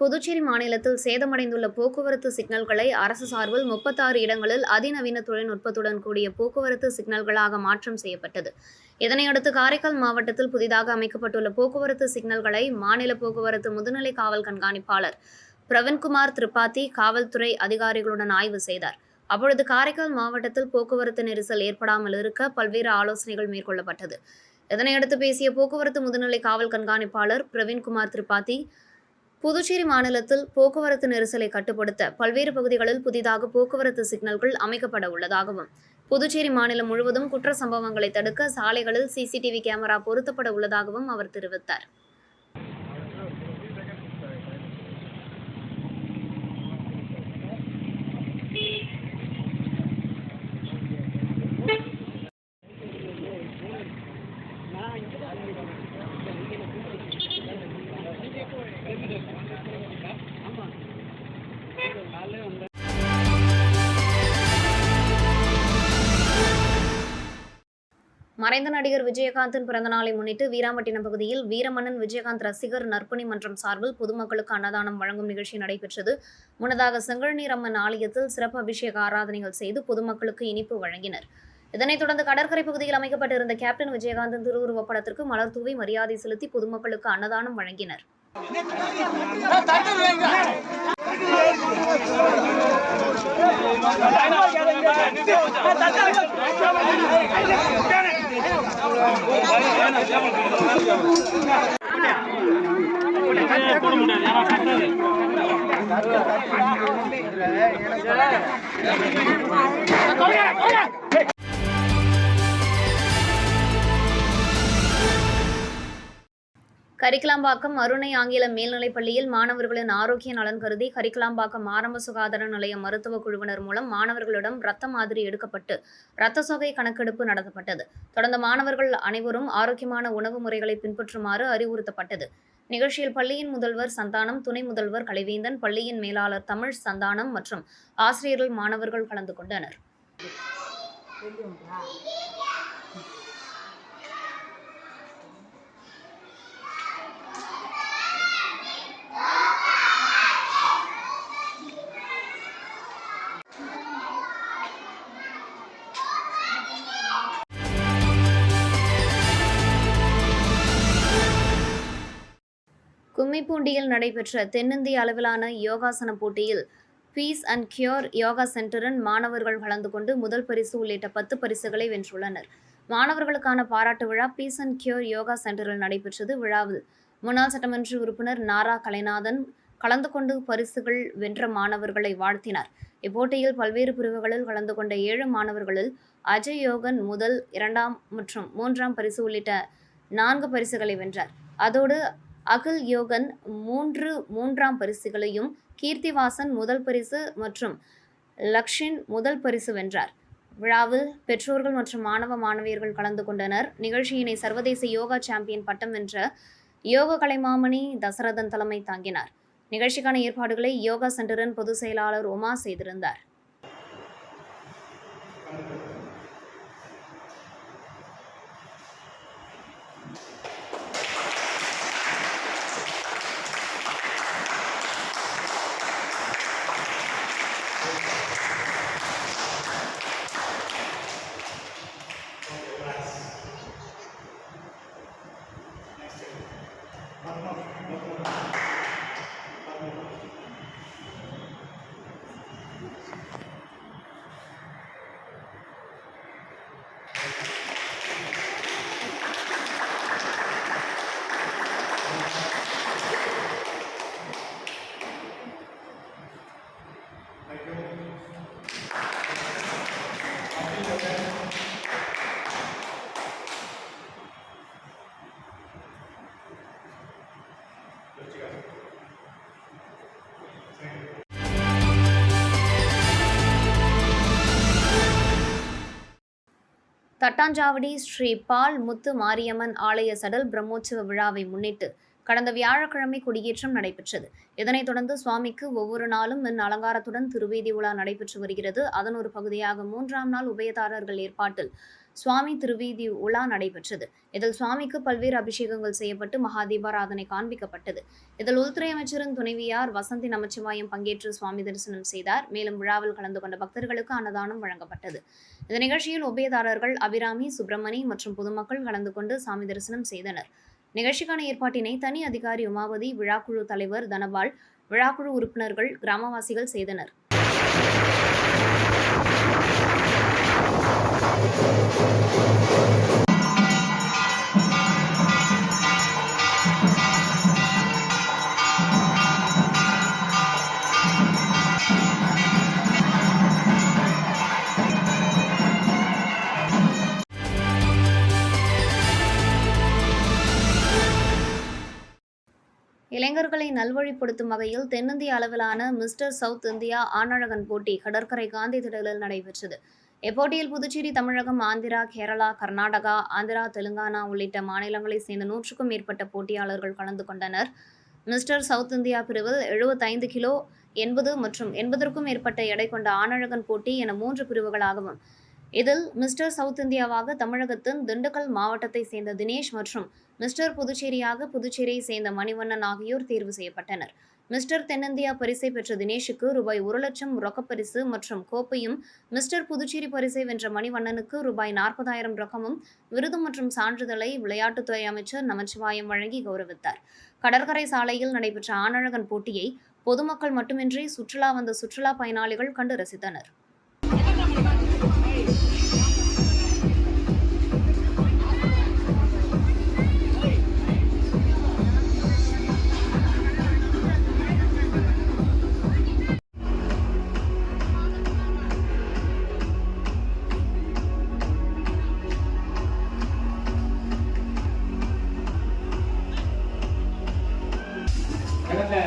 புதுச்சேரி மாநிலத்தில் சேதமடைந்துள்ள போக்குவரத்து சிக்னல்களை அரசு சார்பில் 36 இடங்களில் அதிநவீன தொழில்நுட்பத்துடன் கூடிய போக்குவரத்து சிக்னல்களாக மாற்றம் செய்யப்பட்டது. இதனையடுத்து காரைக்கால் மாவட்டத்தில் புதிதாக அமைக்கப்பட்டுள்ள போக்குவரத்து சிக்னல்களை மாநில போக்குவரத்து முதுநிலை காவல் கண்காணிப்பாளர் பிரவீன்குமார் திரிபாதி காவல்துறை அதிகாரிகளுடன் ஆய்வு செய்தார். அப்பொழுது காரைக்கால் மாவட்டத்தில் போக்குவரத்து நெரிசல் ஏற்படாமல் இருக்க பல்வேறு ஆலோசனைகள் மேற்கொள்ளப்பட்டது. இதனையடுத்து பேசிய போக்குவரத்து முதுநிலை காவல் கண்காணிப்பாளர் பிரவீன்குமார் திரிபாதி, புதுச்சேரி மாநிலத்தில் போக்குவரத்து நெரிசலை கட்டுப்படுத்த பல்வேறு பகுதிகளில் புதிதாக போக்குவரத்து சிக்னல்கள் அமைக்கப்பட உள்ளதாகவும், புதுச்சேரி மாநிலம் முழுவதும் குற்ற சம்பவங்களை தடுக்க சாலைகளில் CCTV கேமரா பொருத்தப்பட உள்ளதாகவும் அவர் தெரிவித்தார். மறைந்த நடிகர் விஜயகாந்தின் பிறந்தநாளை முன்னிட்டு வீராம்பட்டினம் பகுதியில் வீரமன்னன் விஜயகாந்த் ரசிகர் நற்பணி மன்றம் சார்பில் பொதுமக்களுக்கு அன்னதானம் வழங்கும் நிகழ்ச்சி நடைபெற்றது. முன்னதாக செங்கழுநீர் அம்மன் ஆலயத்தில் சிறப்பு அபிஷேக ஆராதனைகள் செய்து பொதுமக்களுக்கு இனிப்பு வழங்கினர். இதனைத் தொடர்ந்து கடற்கரை பகுதியில் அமைக்கப்பட்டிருந்த கேப்டன் விஜயகாந்தின் திருவுருவப் படத்திற்கு மலர் தூவி மரியாதை செலுத்தி பொதுமக்களுக்கு அன்னதானம் வழங்கினர். கரிக்கலாம்பாக்கம் அருணை ஆங்கில மேல்நிலைப் பள்ளியில் மாணவர்களின் ஆரோக்கிய நலன் கருதி கரிக்கலாம்பாக்கம் ஆரம்ப சுகாதார நிலைய மருத்துவ குழுவினர் மூலம் மாணவர்களிடம் இரத்த மாதிரி எடுக்கப்பட்டு இரத்த சோகை கணக்கெடுப்பு நடத்தப்பட்டது. தொடர்ந்து மாணவர்கள் அனைவரும் ஆரோக்கியமான உணவு முறைகளை பின்பற்றுமாறு அறிவுறுத்தப்பட்டது. நிகழ்ச்சியில் பள்ளியின் முதல்வர் சந்தானம், துணை முதல்வர் கலைவேந்தன், பள்ளியின் மேலாளர் தமிழ், சந்தானம் மற்றும் ஆசிரியர்கள், மாணவர்கள் கலந்து கொண்டனர். கும்மிப்பூண்டியில் நடைபெற்ற தென்னிந்திய அளவிலான யோகாசன போட்டியில் பீஸ் அண்ட் கியூர் யோகா சென்டரின் மாணவர்கள் கலந்து கொண்டு முதல் பரிசு உள்ளிட்ட 10 பரிசுகளை வென்றுள்ளனர். மாணவர்களுக்கான பாராட்டு விழா பீஸ் அண்ட் கியூர் யோகா சென்டரில் நடைபெற்றது. விழாவில் முன்னாள் சட்டமன்ற உறுப்பினர் நாரா கலைநாதன் கலந்து கொண்டு பரிசுகள் வென்ற மாணவர்களை வாழ்த்தினார். இப்போட்டியில் பல்வேறு பிரிவுகளில் கலந்து கொண்ட 7 மாணவர்களில் அஜய் யோகன் முதல், 2ஆம் மற்றும் 3ஆம் பரிசு உள்ளிட்ட 4 பரிசுகளை வென்றார். அதோடு அகில் யோகன் 3ஆம் பரிசுகளையும், கீர்த்திவாசன் முதல் பரிசு மற்றும் லக்ஷின் முதல் பரிசு வென்றார். விழாவில் பெற்றோர்கள் மற்றும் மாணவ மாணவியர்கள் கலந்து கொண்டனர். நிகழ்ச்சியினை சர்வதேச யோகா சாம்பியன் பட்டம் வென்ற யோக கலைமாமணி தசரதன் தலைமை தாங்கினார். நிகழ்ச்சிக்கான ஏற்பாடுகளை யோகா சென்டரின் பொதுச் செயலாளர் உமா செய்திருந்தார். தட்டாஞ்சாவடி ஸ்ரீ பால் முத்து மாரியம்மன் ஆலய சடல் பிரம்மோற்சவ விழாவை முன்னிட்டு கடந்த வியாழக்கிழமை கொடியேற்றம் நடைபெற்றது. இதனைத் தொடர்ந்து சுவாமிக்கு ஒவ்வொரு நாளும் மின் அலங்காரத்துடன் திருவேதி உலா நடைபெற்று வருகிறது. அதன் ஒரு பகுதியாக 3ஆம் நாள் உபயதாரர்கள் ஏற்பாட்டில் சுவாமி திருவீதி உலா நடைபெற்றது. இதில் சுவாமிக்கு பல்வேறு அபிஷேகங்கள் செய்யப்பட்டு மகா தீபாராதனை காண்பிக்கப்பட்டது. இதில் உள்துறை அமைச்சரின் துணைவியார் வசந்தி நமச்சிவாயம் பங்கேற்று சுவாமி தரிசனம் செய்தார். மேலும் விழாவில் கலந்து கொண்ட பக்தர்களுக்கு அன்னதானம் வழங்கப்பட்டது. இந்த நிகழ்ச்சியில் உபயதாரர்கள் அபிராமி, சுப்பிரமணி மற்றும் பொதுமக்கள் கலந்து கொண்டு சாமி தரிசனம் செய்தனர். நிகழ்ச்சிக்கான ஏற்பாட்டினை தனி அதிகாரி உமாவதி, விழாக்குழு தலைவர் தனபால், விழாக்குழு உறுப்பினர்கள், கிராமவாசிகள் செய்தனர். இளைஞர்களை நல்வழிப்படுத்தும் வகையில் தென்னிந்திய அளவிலான மிஸ்டர் சவுத் இந்தியா ஆணழகன் போட்டி கடற்கரை காந்தி திடலில் நடைபெற்றது. இப்போட்டியில் புதுச்சேரி, தமிழகம், ஆந்திரா, கேரளா, கர்நாடகா, ஆந்திரா, தெலுங்கானா உள்ளிட்ட மாநிலங்களைச் சேர்ந்த 100க்கும் மேற்பட்ட போட்டியாளர்கள் கலந்து கொண்டனர். மிஸ்டர் சவுத் இந்தியா பிரிவில் 75 கிலோ, 80 மற்றும் 80க்கும் மேற்பட்ட எடை கொண்ட ஆணழகன் போட்டி என 3 பிரிவுகளாகவும், இதில் மிஸ்டர் சவுத் இந்தியாவாக தமிழகத்தின் திண்டுக்கல் மாவட்டத்தை சேர்ந்த தினேஷ் மற்றும் மிஸ்டர் புதுச்சேரியாக புதுச்சேரியை சேர்ந்த மணிவண்ணன் ஆகியோர் தேர்வு செய்யப்பட்டனர். மிஸ்டர் தென்னிந்தியா பரிசை பெற்ற தினேஷுக்கு ரூபாய் 1,00,000 ரொக்கப்பரிசு மற்றும் கோப்பையும், மிஸ்டர் புதுச்சேரி பரிசை வென்ற மணிவண்ணனுக்கு ரூபாய் 40,000 ரொக்கமும், விருது மற்றும் சான்றிதழை விளையாட்டுத்துறை அமைச்சர் நமச்சிவாயம் வழங்கி கௌரவித்தார். கடற்கரை சாலையில் நடைபெற்ற ஆணழகன் போட்டியை பொதுமக்கள் மட்டுமின்றி சுற்றுலா வந்த சுற்றுலா பயனாளிகள் கண்டு ரசித்தனர். கடந்த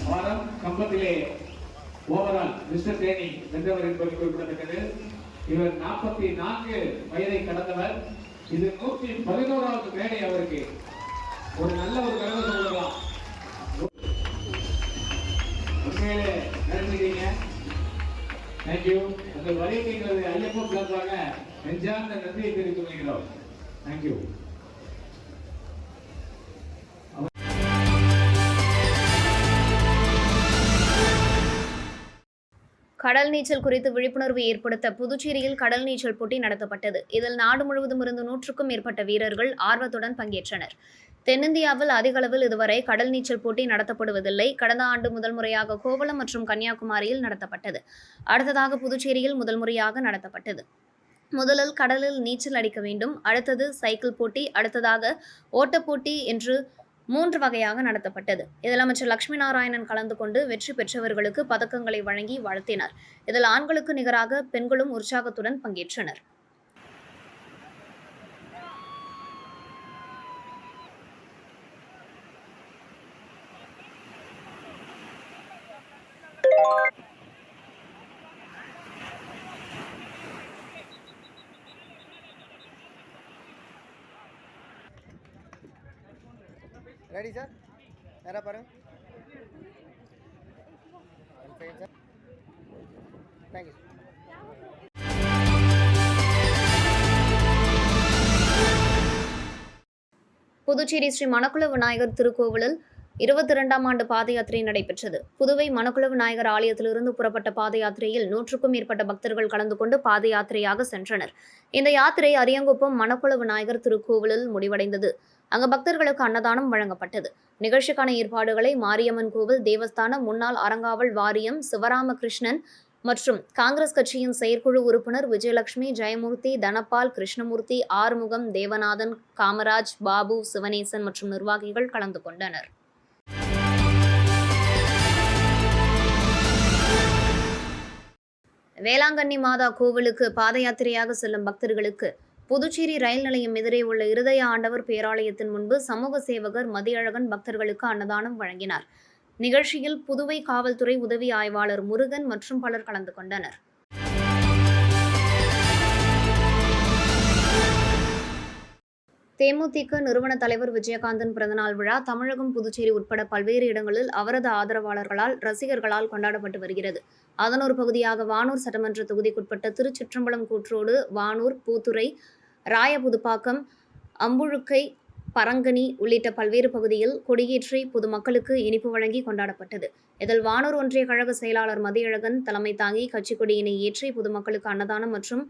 வாரம் கம்பத்திலே ஓவரால் மிஸ்டர் தேனி வென்றவர் என்பது குறிப்பிடத்தக்கது. இவர் 44 வயதை கடந்தவர். இது 111வது மேடை. அவருக்கு ஒரு நல்ல ஒரு கரகத்தை சொல்லலாம். உண்மையிலே நினைச்சிருக்கீங்க. தேங்க்யூ. உங்கள் வருகைங்கிறது ஐயப்பன் சார்பாக நெஞ்சார்ந்த நன்றியை தெரிவித்து வருகிறோம். தேங்க்யூ. கடல் நீச்சல் குறித்து விழிப்புணர்வு ஏற்படுத்த புதுச்சேரியில் கடல் நீச்சல் போட்டி நடத்தப்பட்டது. இதில் நாடு முழுவதும் இருந்து 100க்கும் மேற்பட்ட வீரர்கள் ஆர்வத்துடன் பங்கேற்றனர். தென்னிந்தியாவில் அதிக அளவில் இதுவரை கடல் நீச்சல் போட்டி நடத்தப்படுவதில்லை. கடந்த ஆண்டு முதல் முறையாக கோவளம் மற்றும் கன்னியாகுமரியில் நடத்தப்பட்டது. அடுத்ததாக புதுச்சேரியில் முதல் முறையாக நடத்தப்பட்டது. முதலில் கடலில் நீச்சல் அடிக்க வேண்டும், அடுத்தது சைக்கிள் போட்டி, அடுத்ததாக ஓட்டப்போட்டி என்று 3 வகையாக நடத்தப்பட்டது. இதில் அமைச்சர் லட்சுமி நாராயணன் கலந்து கொண்டு வெற்றி பெற்றவர்களுக்கு பதக்கங்களை வழங்கி வாழ்த்தினார். இதில் ஆண்களுக்கு நிகராக பெண்களும் உற்சாகத்துடன் பங்கேற்றனர். रेडी सर, मेरा पर थैंक यू. புதுச்சேரி ஸ்ரீ மணக்குள விநாயகர் திருக்கோவிலில் 22ஆம் ஆண்டு பாத யாத்திரை நடைபெற்றது. புதுவை மணக்குள விநாயகர் ஆலயத்திலிருந்து புறப்பட்ட பாத யாத்திரையில் 100க்கும் மேற்பட்ட பக்தர்கள் கலந்து கொண்டு பாத யாத்திரையாக சென்றனர். இந்த யாத்திரை அரியங்குப்பம் மணக்குள விநாயகர் திருக்கோவிலில் முடிவடைந்தது. அங்கு பக்தர்களுக்கு அன்னதானம் வழங்கப்பட்டது. நிகழ்ச்சிக்கான ஏற்பாடுகளை மாரியம்மன் கோவில் தேவஸ்தான முன்னாள் அறங்காவல் வாரியம் சிவராமகிருஷ்ணன் மற்றும் காங்கிரஸ் கட்சியின் செயற்குழு உறுப்பினர் விஜயலட்சுமி, ஜெயமூர்த்தி, தனபால், கிருஷ்ணமூர்த்தி, ஆறுமுகம், தேவநாதன், காமராஜ், பாபு, சிவனேசன் மற்றும் நிர்வாகிகள் கலந்து கொண்டனர். வேளாங்கண்ணி மாதா கோவிலுக்கு பாத யாத்திரையாக செல்லும் பக்தர்களுக்கு புதுச்சேரி ரயில் நிலையம் எதிரே உள்ள இருதய ஆண்டவர் பேராலயத்தின் முன்பு சமூக சேவகர் மதியழகன் பக்தர்களுக்கு அன்னதானம் வழங்கினார். நிகழ்ச்சியில் புதுவை காவல்துறை உதவி ஆய்வாளர் முருகன் மற்றும் பலர் கலந்து கொண்டனர். தேமுதிக நிறுவன தலைவர் விஜயகாந்தன் பிறந்தநாள் விழா தமிழகம், புதுச்சேரி உட்பட பல்வேறு இடங்களில் அவரது ஆதரவாளர்களால், ரசிகர்களால் கொண்டாடப்பட்டு வருகிறது. அதன் ஒரு பகுதியாக வானூர் சட்டமன்ற தொகுதிக்குட்பட்ட திருச்சிற்றம்பலம் கூற்றோடு, வானூர், பூத்துறை, ராயபுதுப்பாக்கம், அம்புழுக்கை, பரங்கனி உள்ளிட்ட பல்வேறு பகுதியில் கொடியேற்றி பொதுமக்களுக்கு இனிப்பு வழங்கி கொண்டாடப்பட்டது. இதில் வானூர் ஒன்றிய கழக செயலாளர் மதியழகன் தலைமை தாங்கி கட்சிக் கொடியினை ஏற்றி பொதுமக்களுக்கு அன்னதானம் மற்றும்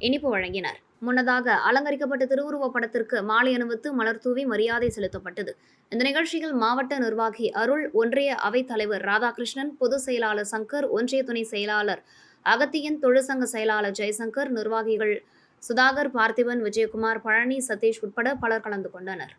இனிப்பு வழங்கினார். முன்னதாக அலங்கரிக்கப்பட்ட திருவுருவப் படத்திற்கு மாலை அணிவித்து மலர் தூவி மரியாதை செலுத்தப்பட்டது. இந்த நிகழ்ச்சியில் மாவட்ட நிர்வாகி அருள், ஒன்றிய அவைத் தலைவர் ராதாகிருஷ்ணன், பொதுச் செயலாளர் சங்கர், ஒன்றிய துணை செயலாளர் அகத்தியன், தொழிற்சங்க செயலாளர் ஜெயசங்கர், நிர்வாகிகள் சுதாகர், பார்த்திபன், விஜயகுமார், பழனி, சதீஷ் உட்பட பலர் கலந்து கொண்டனர்.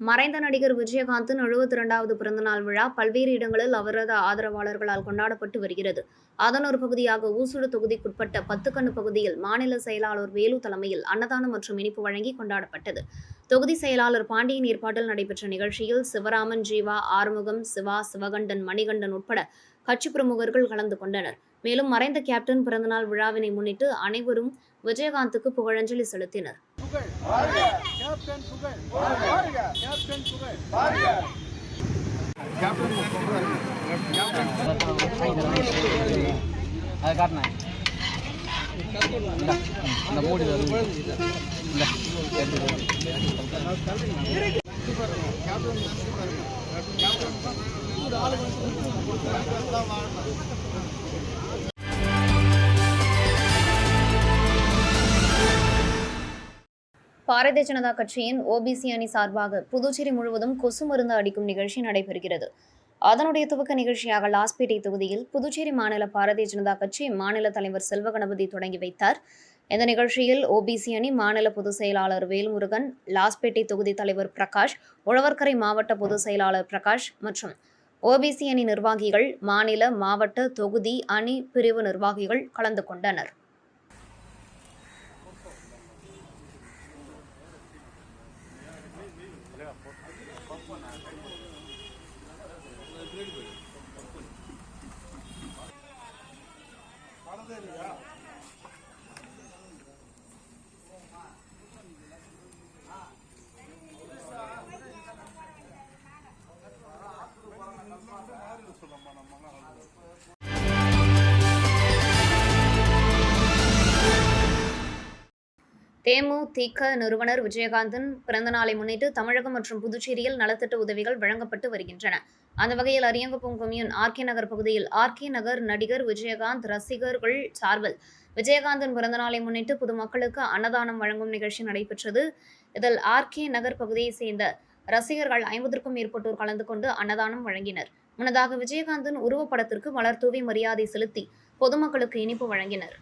மறைந்த நடிகர் விஜயகாந்தின் 72வது பிறந்தநாள் விழா பல்வேறு இடங்களில் அவரது ஆதரவாளர்களால் கொண்டாடப்பட்டு வருகிறது. அதன் ஒரு பகுதியாக ஊசுடு தொகுதிக்குட்பட்ட 10 கண்ணு பகுதியில் மாநில செயலாளர் வேலு தலைமையில் அன்னதானம் மற்றும் இனிப்பு வழங்கி கொண்டாடப்பட்டது. தொகுதி செயலாளர் பாண்டியன் ஏற்பாட்டில் நடைபெற்ற நிகழ்ச்சியில் சிவராமன், ஜீவா, ஆறுமுகம், சிவா, சிவகண்டன், மணிகண்டன் உட்பட கட்சி பிரமுகர்கள் கலந்து கொண்டனர். மேலும் மறைந்த கேப்டன் பிறந்தநாள் விழாவினை முன்னிட்டு அனைவரும் விஜயகாந்துக்கு புகழஞ்சலி செலுத்தினர். பாரதிய ஜனதா கட்சியின் ஓபிசி அணி சார்பாக புதுச்சேரி முழுவதும் கொசு மருந்து அடிக்கும் நிகழ்ச்சி நடைபெறுகிறது. அதனுடைய துவக்க நிகழ்ச்சியாக லாஸ்பேட்டை தொகுதியில் புதுச்சேரி மாநில பாரதிய ஜனதா கட்சி மாநில தலைவர் செல்வகணபதி தொடங்கி வைத்தார். இந்த நிகழ்ச்சியில் ஓபிசி அணி மாநில பொதுச் செயலாளர் வேல்முருகன், லாஸ்பேட்டை தொகுதி தலைவர் பிரகாஷ், உழவர்கரை மாவட்ட பொதுச் செயலாளர் பிரகாஷ் மற்றும் ஓபிசி அணி நிர்வாகிகள், மாநில, மாவட்ட, தொகுதி, அணி பிரிவு நிர்வாகிகள் கலந்து கொண்டனர். தேமுதிக நிறுவனர் விஜயகாந்தின் பிறந்தநாளை முன்னிட்டு தமிழகம் மற்றும் புதுச்சேரியில் நலத்திட்ட உதவிகள் வழங்கப்பட்டு வருகின்றன. அந்த வகையில் அரியங்குப்பம் கொம்யூன் ஆர்கே நகர் பகுதியில் ஆர்கே நகர் நடிகர் விஜயகாந்த் ரசிகர்கள் சார்பில் விஜயகாந்தின் பிறந்தநாளை முன்னிட்டு பொதுமக்களுக்கு அன்னதானம் வழங்கும் நிகழ்ச்சி நடைபெற்றது. இதில் ஆர்கே நகர் பகுதியை சேர்ந்த ரசிகர்கள் 50க்கும் மேற்பட்டோர் கலந்து கொண்டு அன்னதானம் வழங்கினர். முன்னதாக விஜயகாந்தின் உருவப்படத்திற்கு மலர் தூவி மரியாதை செலுத்தி பொதுமக்களுக்கு இனிப்பு வழங்கினர்.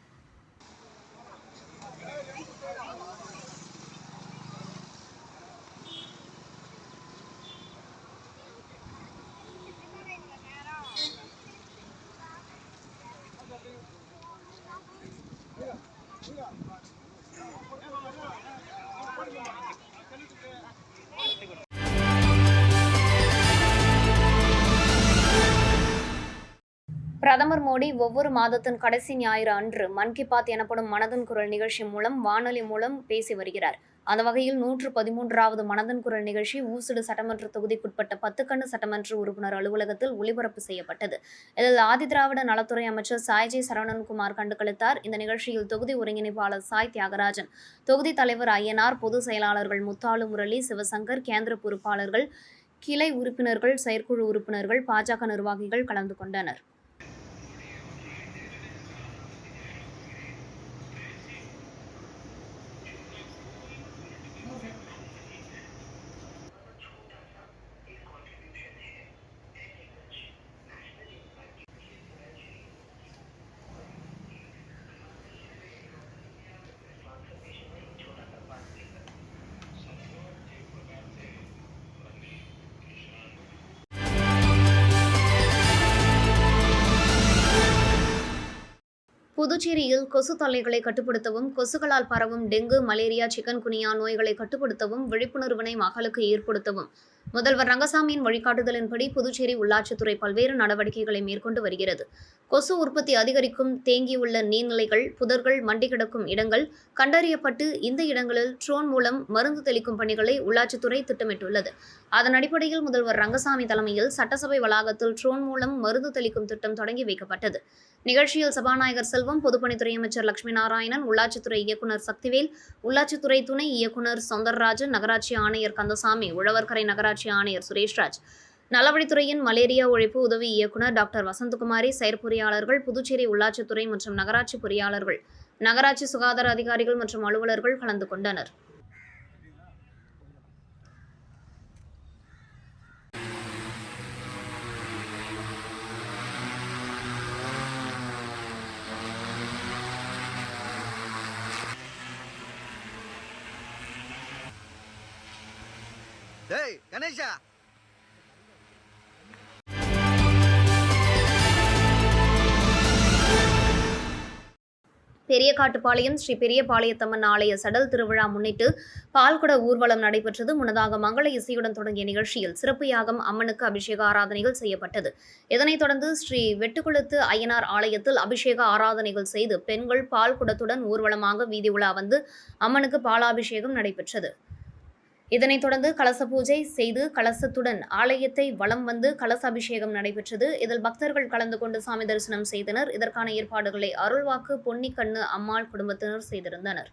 பிரதமர் மோடி ஒவ்வொரு மாதத்தின் கடைசி ஞாயிறு அன்று மன் கி பாத் எனப்படும் மனதின் குரல் நிகழ்ச்சி மூலம் வானொலி மூலம் பேசி வருகிறார். அந்த வகையில் 113வது மனதின் குரல் நிகழ்ச்சி ஊசுடு சட்டமன்ற தொகுதிக்குட்பட்ட 10 கண்ணு சட்டமன்ற உறுப்பினர் அலுவலகத்தில் ஒளிபரப்பு செய்யப்பட்டது. இதில் ஆதிதிராவிட நலத்துறை அமைச்சர் சாய்ஜி சரவணன்குமார் கண்டுகளித்தார். இந்த நிகழ்ச்சியில் தொகுதி ஒருங்கிணைப்பாளர் சாய் தியாகராஜன், தொகுதி தலைவர் ஐயனார், பொதுச் செயலாளர்கள் முத்தாலு முரளி, சிவசங்கர், கேந்திர பொறுப்பாளர்கள், கிளை உறுப்பினர்கள், செயற்குழு உறுப்பினர்கள், பாஜக நிர்வாகிகள் கலந்து கொண்டனர். புதுச்சேரியில் கொசு தொல்லைகளை கட்டுப்படுத்தவும் கொசுக்களால் பரவும் டெங்கு, மலேரியா, சிக்கன் குனியா நோய்களை கட்டுப்படுத்தவும் விழிப்புணர்வினை மக்களுக்கு ஏற்படுத்தவும் முதல்வர் ரங்கசாமியின் வழிகாட்டுதலின்படி புதுச்சேரி உள்ளாட்சித்துறை பல்வேறு நடவடிக்கைகளை மேற்கொண்டு வருகிறது. கொசு உற்பத்தி அதிகரிக்கும் தேங்கியுள்ள நீர்நிலைகள், புதர்கள், மண்டி கிடக்கும் இடங்கள் கண்டறியப்பட்டு இந்த இடங்களில் ட்ரோன் மூலம் மருந்து தெளிக்கும் பணிகளை உள்ளாட்சித்துறை திட்டமிட்டுள்ளது. அதன் அடிப்படையில் முதல்வர் ரங்கசாமி தலைமையில் சட்டசபை வளாகத்தில் ட்ரோன் மூலம் மருந்து தெளிக்கும் திட்டம் தொடங்கி வைக்கப்பட்டது. நிகழ்ச்சியில் சபாநாயகர் செல்வம், பொதுப்பணித்துறை அமைச்சர் லட்சுமி நாராயணன், உள்ளாட்சித்துறை இயக்குநர் சக்திவேல், உள்ளாட்சித்துறை துணை இயக்குநர் சௌந்தரராஜன், நகராட்சி ஆணையர் கந்தசாமி, உழவர்கரை நகராட்சி ஆணையர் சுரேஷ்ராஜ், நலவழித்துறையின் மலேரியா ஒழிப்பு உதவி இயக்குநர் டாக்டர் வசந்தகுமாரி, செயற்பொறியாளர்கள், புதுச்சேரி உள்ளாட்சித்துறை மற்றும் நகராட்சி பொறியாளர்கள், நகராட்சி சுகாதார அதிகாரிகள் மற்றும் அலுவலர்கள் கலந்து கொண்டனர். டேய் கணேஷா, பெரியகாட்டுப்பாளையம் ஸ்ரீ பெரியபாளையத்தம்மன் ஆலய சடல் திருவிழா முன்னிட்டு பால்குட ஊர்வலம் நடைபெற்றது. முன்னதாக மங்கள இசையுடன் தொடங்கிய நிகழ்ச்சியில் சிறப்பு யாகம், அம்மனுக்கு அபிஷேக ஆராதனைகள் செய்யப்பட்டது. இதனைத் தொடர்ந்து ஸ்ரீ வெட்டுக்குளத்து அய்யனார் ஆலயத்தில் அபிஷேக ஆராதனைகள் செய்து பெண்கள் பால்குடத்துடன் ஊர்வலமாக வீதி உலா வந்து அம்மனுக்கு பாலாபிஷேகம் நடைபெற்றது. இதனைத் தொடர்ந்து கலச பூஜை செய்து கலசத்துடன் ஆலயத்தை வலம் வந்து கலசாபிஷேகம் நடைபெற்றது. இதில் பக்தர்கள் கலந்து கொண்டு சாமி தரிசனம் செய்தனர். இதற்கான ஏற்பாடுகளை அருள்வாக்கு பொன்னிக்கண்ணு அம்மாள் குடும்பத்தினர் செய்திருந்தனர்.